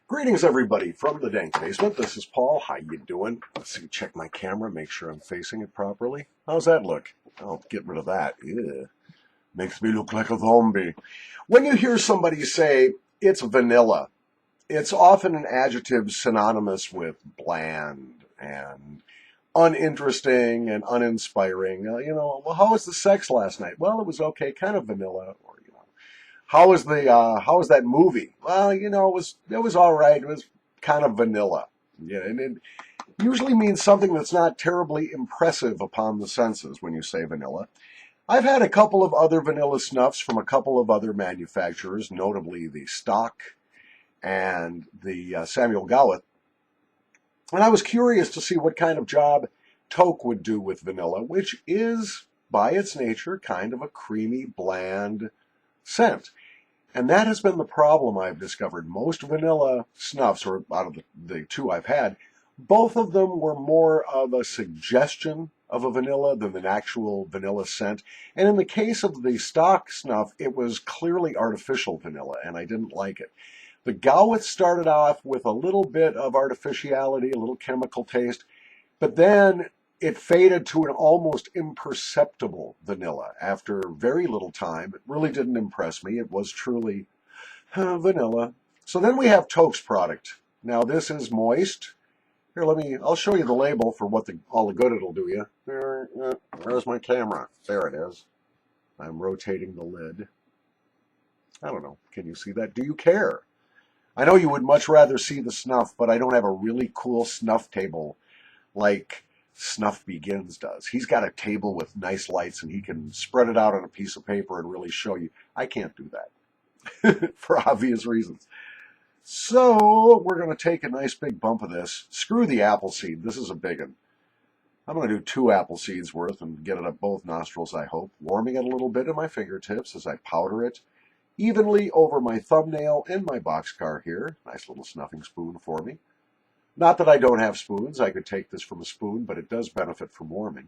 Greetings, everybody, from the dank basement. This is Paul. How you doing? Let's see, check my camera, make sure I'm facing it properly. How's that look? I'll get rid of that. Ew. Makes me look like a zombie. When you hear somebody say it's vanilla, it's often an adjective synonymous with bland and uninteresting and uninspiring. Well, how was the sex last night? Well, it was okay, kind of vanilla. Or how was that movie? Well, it was all right. It was kind of vanilla. Yeah, and it usually means something that's not terribly impressive upon the senses when you say vanilla. I've had a couple of other vanilla snuffs from a couple of other manufacturers, notably the Stok and the Samuel Gawith, and I was curious to see what kind of job Toque would do with vanilla, which is, by its nature, kind of a creamy, bland scent. And that has been the problem I've discovered. Most vanilla snuffs, or out of the two I've had, both of them were more of a suggestion of a vanilla than an actual vanilla scent. And in the case of the Stok snuff, it was clearly artificial vanilla, and I didn't like it. The Gawith started off with a little bit of artificiality, a little chemical taste, but then it faded to an almost imperceptible vanilla after very little time. It really didn't impress me. It was truly vanilla. So then we have Toque's product. Now this is moist. Here, I'll show you the label for what all the good it'll do you. Where's my camera? There it is. I'm rotating the lid. I don't know. Can you see that? Do you care? I know you would much rather see the snuff, but I don't have a really cool snuff table like Snuff Begins does. He's got a table with nice lights and he can spread it out on a piece of paper and really show you. I can't do that for obvious reasons. So we're going to take a nice big bump of this. Screw the apple seed. This is a big one. I'm going to do 2 apple seeds worth and get it up both nostrils, I hope. Warming it a little bit in my fingertips as I powder it evenly over my thumbnail and my boxcar here. Nice little snuffing spoon for me. Not that I don't have spoons. I could take this from a spoon, but it does benefit from warming.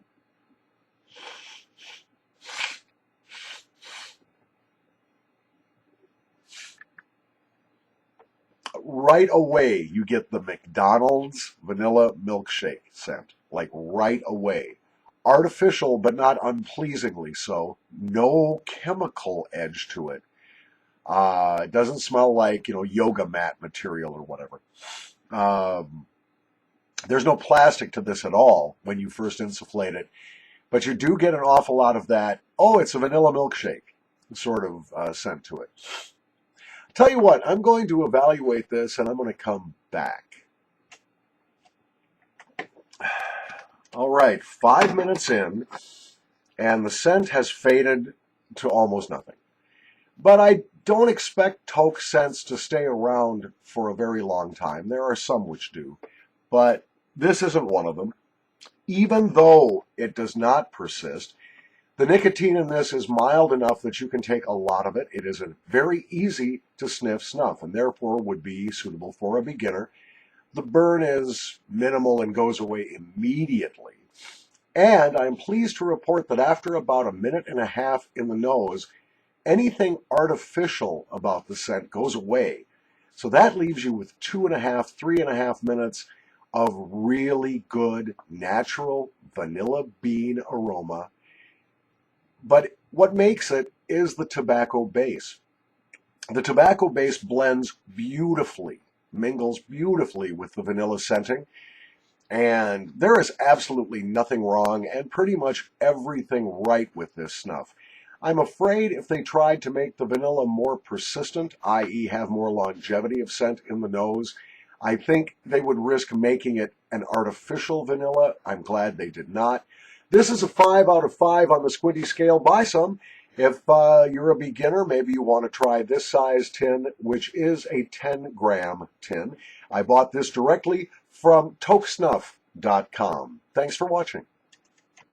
Right away, you get the McDonald's vanilla milkshake scent. Like right away. Artificial, but not unpleasingly so. No chemical edge to it. It doesn't smell like, yoga mat material or whatever. There's no plastic to this at all when you first insufflate it, but you do get an awful lot of that, oh, it's a vanilla milkshake sort of scent to it. Tell you what, I'm going to evaluate this and I'm going to come back. All right, 5 minutes in, and the scent has faded to almost nothing. But I don't expect Toque scents to stay around for a very long time. There are some which do, but this isn't one of them. Even though it does not persist, the nicotine in this is mild enough that you can take a lot of it. It is a very easy to sniff snuff and therefore would be suitable for a beginner. The burn is minimal and goes away immediately. And I'm pleased to report that after about 1.5 minutes in the nose, anything artificial about the scent goes away. So that leaves you with 2.5, 3.5 minutes of really good natural vanilla bean aroma. But what makes it is the tobacco base. The tobacco base blends beautifully, mingles beautifully with the vanilla scenting. And there is absolutely nothing wrong and pretty much everything right with this snuff. I'm afraid if they tried to make the vanilla more persistent, i.e. have more longevity of scent in the nose, I think they would risk making it an artificial vanilla. I'm glad they did not. This is a 5 out of 5 on the squinty scale. Buy some. If you're a beginner, maybe you want to try this size tin, which is a 10-gram tin. I bought this directly from toquesnuff.com. Thanks for watching.